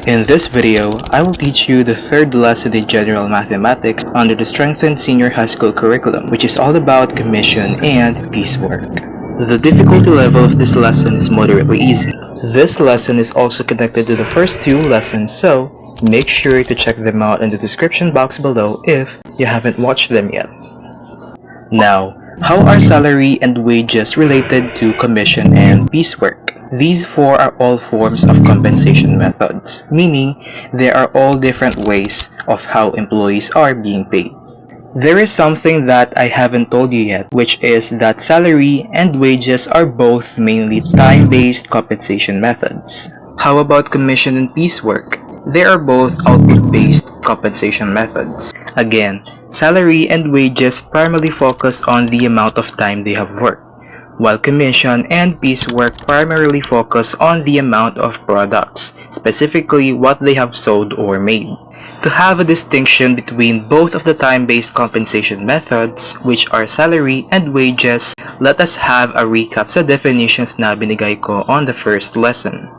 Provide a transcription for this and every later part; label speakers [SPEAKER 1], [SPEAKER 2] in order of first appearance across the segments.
[SPEAKER 1] In this video, I will teach you the third lesson in General Mathematics under the Strengthened Senior High School Curriculum, which is all about commission and piecework. The difficulty level of this lesson is moderately easy. This lesson is also connected to the first two lessons, so make sure to check them out in the description box below if you haven't watched them yet. Now, how are salary and wages related to commission and piecework? These four are all forms of compensation methods, meaning they are all different ways of how employees are being paid. There is something that I haven't told you yet, which is that salary and wages are both mainly time-based compensation methods. How about commission and piecework? They are both output-based compensation methods. Again, salary and wages primarily focus on the amount of time they have worked, while commission and piecework primarily focus on the amount of products, specifically what they have sold or made. To have a distinction between both of the time-based compensation methods, which are salary and wages, let us have a recap sa definitions na binigay ko on the first lesson.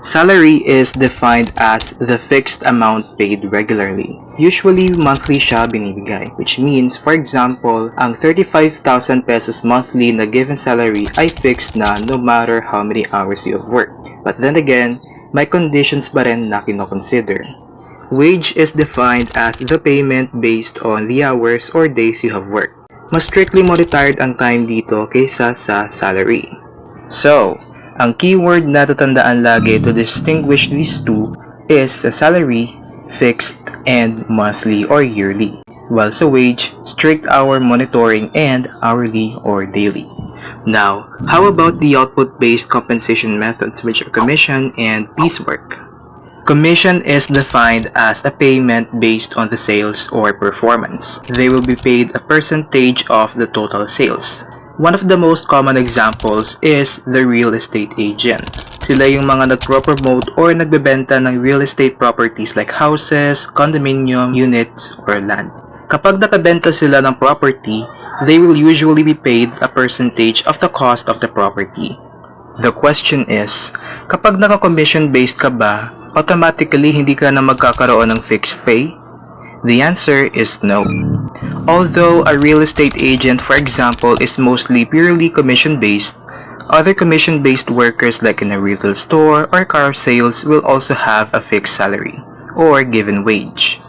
[SPEAKER 1] Salary is defined as the fixed amount paid regularly. Usually, monthly siya binibigay, which means, for example, ang 35,000 pesos monthly na given salary ay fixed na no matter how many hours you have worked. But then again, may conditions pa rin na kinoconsider. Wage is defined as the payment based on the hours or days you have worked. Mas strictly monitored ang time dito kaysa sa salary. So, ang keyword na tatandaan lagi to distinguish these two is sa salary, fixed, and monthly or yearly, while sa wage, strict hour monitoring and hourly or daily. Now, how about the output-based compensation methods, which are commission and piecework? Commission is defined as a payment based on the sales or performance. They will be paid a percentage of the total sales. One of the most common examples is the real estate agent. Sila yung mga nagpro-promote or nagbebenta ng real estate properties like houses, condominium, units, or land. Kapag nakabenta sila ng property, they will usually be paid a percentage of the cost of the property. The question is, kapag naka-commission based ka ba, automatically hindi ka na magkakaroon ng fixed pay? The answer is no. Although a real estate agent, for example, is mostly purely commission-based, other commission-based workers like in a retail store or car sales will also have a fixed salary or given wage.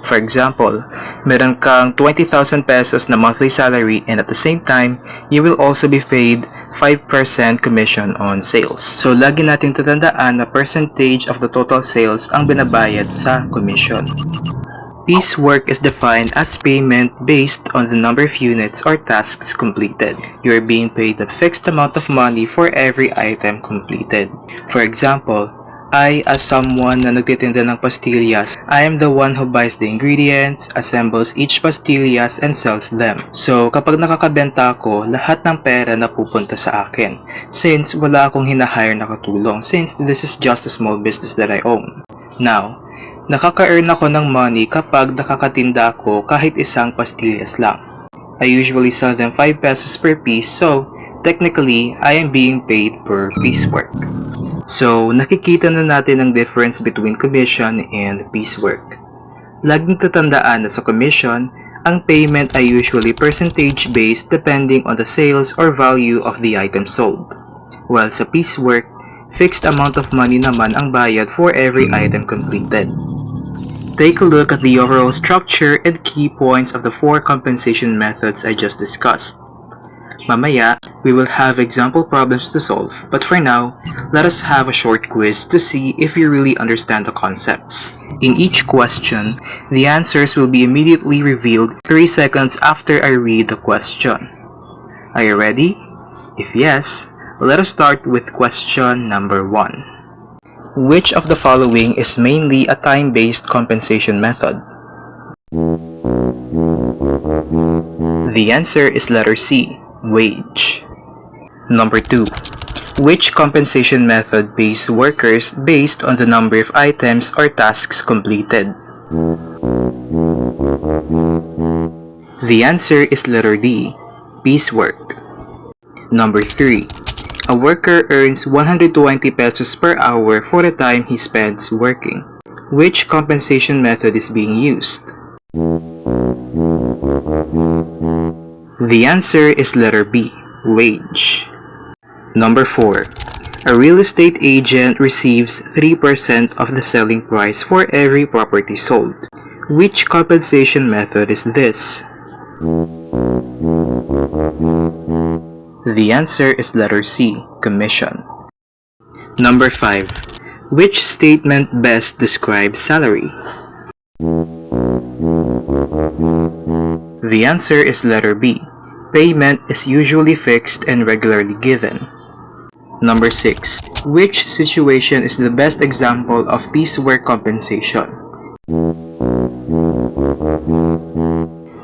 [SPEAKER 1] For example, meron kang 20,000 pesos na monthly salary and at the same time, you will also be paid 5% commission on sales. So, lagi natin tatandaan na percentage of the total sales ang binabayad sa commission. Piecework is defined as payment based on the number of units or tasks completed. You are being paid a fixed amount of money for every item completed. For example, I, as someone na nagtitinda ng pastillas, I am the one who buys the ingredients, assembles each pastillas, and sells them. So, kapag nakakabenta ako, lahat ng pera na pupunta sa akin. Since wala akong hinahire na katulong, since this is just a small business that I own. Now, nakaka-earn ako ng money kapag nakakatinda ako kahit isang pastillas lang. I usually sell them 5 pesos per piece, so technically, I am being paid per piecework. So, nakikita na natin ang difference between commission and piecework. Laging tatandaan na sa commission, ang payment ay usually percentage-based depending on the sales or value of the item sold. While sa piecework, fixed amount of money naman ang bayad for every item completed. Take a look at the overall structure and key points of the four compensation methods I just discussed. Mamaya, we will have example problems to solve, but for now, let us have a short quiz to see if you really understand the concepts. In each question, the answers will be immediately revealed 3 seconds after I read the question. Are you ready? If yes, let us start with question number 1. Which of the following is mainly a time-based compensation method? The answer is letter C, wage. Number 2. Which compensation method pays workers based on the number of items or tasks completed? The answer is letter D, piecework. Number 3. A worker earns 120 pesos per hour for the time he spends working. Which compensation method is being used? The answer is letter B, wage. Number 4. A real estate agent receives 3% of the selling price for every property sold. Which compensation method is this? The answer is letter C, commission. Number 5. Which statement best describes salary? The answer is letter B. Payment is usually fixed and regularly given. Number 6. Which situation is the best example of piecework compensation?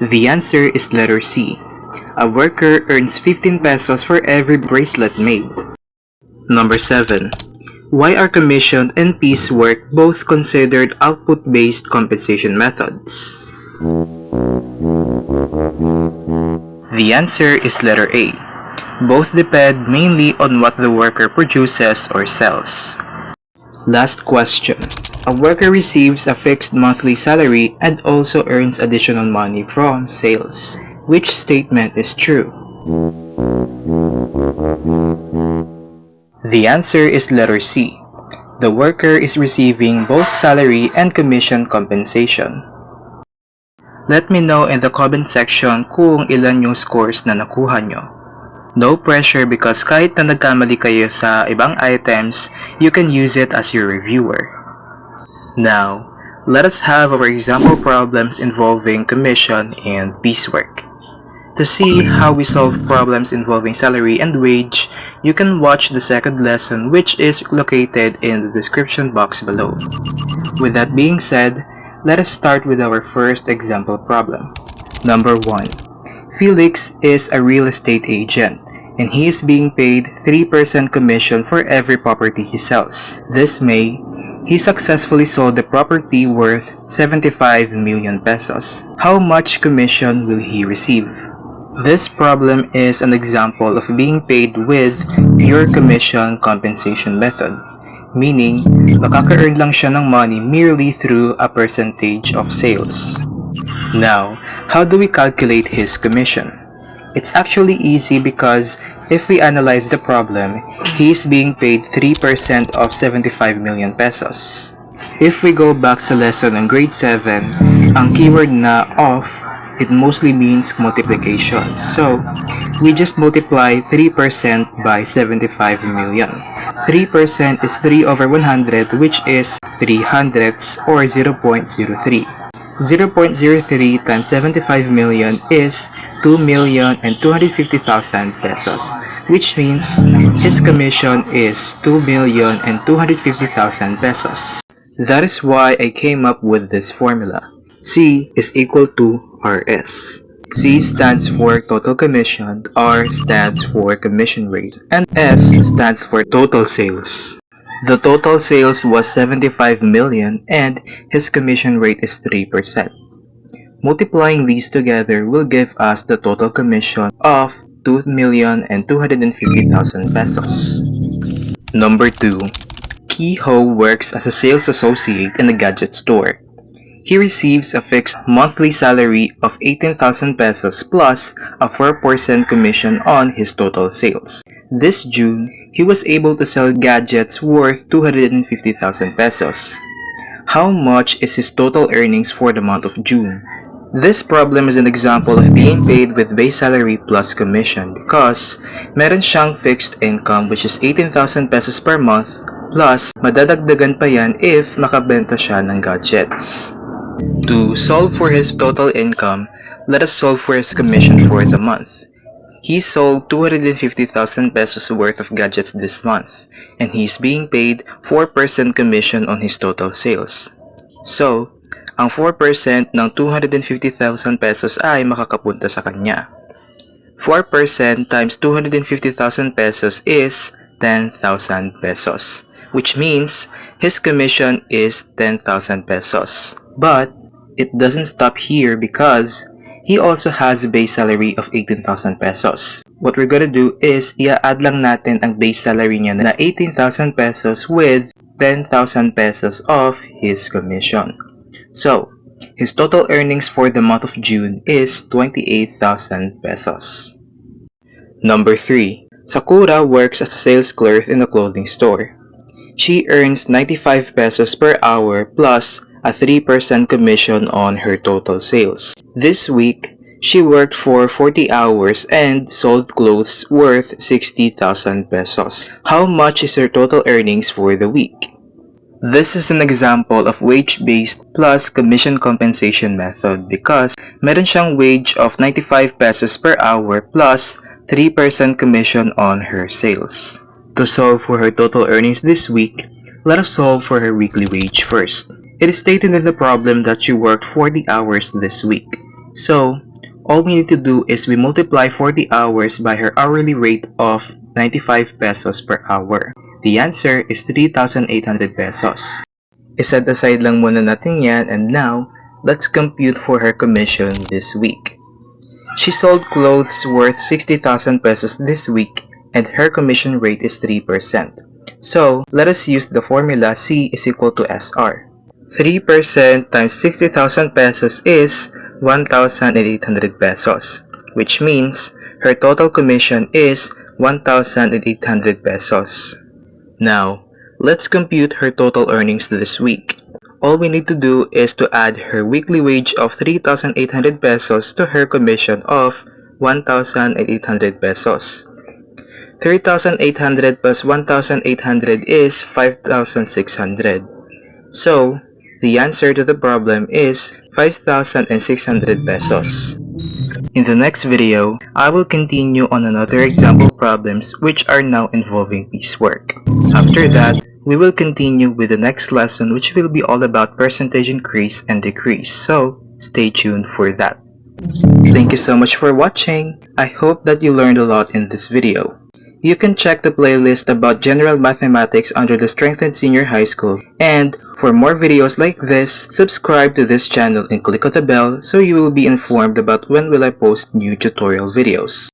[SPEAKER 1] The answer is letter C. A worker earns 15 pesos for every bracelet made. Number 7. Why are commission and piecework both considered output-based compensation methods? The answer is letter A. Both depend mainly on what the worker produces or sells. Last question. A worker receives a fixed monthly salary and also earns additional money from sales. Which statement is true? The answer is letter C. The worker is receiving both salary and commission compensation. Let me know in the comment section kung ilan yung scores na nakuha nyo. No pressure because kahit na nagkamali kayo sa ibang items, you can use it as your reviewer. Now, let us have our example problems involving commission and piecework. To see how we solve problems involving salary and wage, you can watch the second lesson which is located in the description box below. With that being said, let us start with our first example problem. Number 1. Felix is a real estate agent and he is being paid 3% commission for every property he sells. This May, he successfully sold the property worth 75 million pesos. How much commission will he receive? This problem is an example of being paid with pure commission compensation method, meaning makaka-earn lang siya ng money merely through a percentage of sales. Now, how do we calculate his commission? It's actually easy because if we analyze the problem, he is being paid 3% of 75 million pesos. If we go back sa lesson ng grade 7, ang keyword na of, it mostly means multiplication. So, we just multiply 3% by 75 million. 3% is 3 over 100 which is 3 hundredths or 0.03. 0.03 times 75 million is 2,250,000 pesos, which means his commission is 2,250,000 pesos. That is why I came up with this formula. C is equal to RS. C stands for total commission, R stands for commission rate, and S stands for total sales. The total sales was 75 million and his commission rate is 3%. Multiplying these together will give us the total commission of 2,250,000 pesos. Number 2. Kiho works as a sales associate in a gadget store. He receives a fixed monthly salary of 18,000 pesos plus a 4% commission on his total sales. This June, he was able to sell gadgets worth 250,000 pesos. How much is his total earnings for the month of June? This problem is an example of being paid with base salary plus commission because meron siyang fixed income which is 18,000 pesos per month plus madadagdagan pa yan if makabenta siya ng gadgets. To solve for his total income, let us solve for his commission for the month. He sold 250,000 pesos worth of gadgets this month, and he is being paid 4% commission on his total sales. So, ang 4% ng 250,000 pesos ay makakapunta sa kanya. 4% times 250,000 pesos is 10,000 pesos, which means his commission is 10,000 pesos. But it doesn't stop here because he also has a base salary of 18,000 pesos. what we're gonna do is i-add lang natin ang base salary niya na 18,000 pesos with 10,000 pesos of his commission. So, his total earnings for the month of June is 28,000 pesos. Number 3. Sakura works as a sales clerk in a clothing store. She earns 95 pesos per hour plus a 3% commission on her total sales. This week, she worked for 40 hours and sold clothes worth 60,000 pesos. How much is her total earnings for the week? This is an example of wage-based plus commission compensation method because meron siyang wage of 95 pesos per hour plus 3% commission on her sales. To solve for her total earnings this week, let us solve for her weekly wage first. It is stated in the problem that she worked 40 hours this week. So, all we need to do is we multiply 40 hours by her hourly rate of 95 pesos per hour. The answer is 3,800 pesos. I-set aside lang muna natin yan, and now, let's compute for her commission this week. She sold clothes worth 60,000 pesos this week and her commission rate is 3%. So, let us use the formula C is equal to SR. 3% times 60,000 pesos is 1,800 pesos, which means her total commission is 1,800 pesos. Now, let's compute her total earnings this week. All we need to do is to add her weekly wage of 3,800 pesos to her commission of 1,800 pesos. 3,800 plus 1,800 is 5,600. So, the answer to the problem is 5,600 pesos. In the next video, I will continue on another example problems which are now involving piecework. After that, we will continue with the next lesson which will be all about percentage increase and decrease, so stay tuned for that. Thank you so much for watching. I hope that you learned a lot in this video. You can check the playlist about general mathematics under the Strengthened Senior High School, and for more videos like this, subscribe to this channel and click on the bell so you will be informed about when will I post new tutorial videos.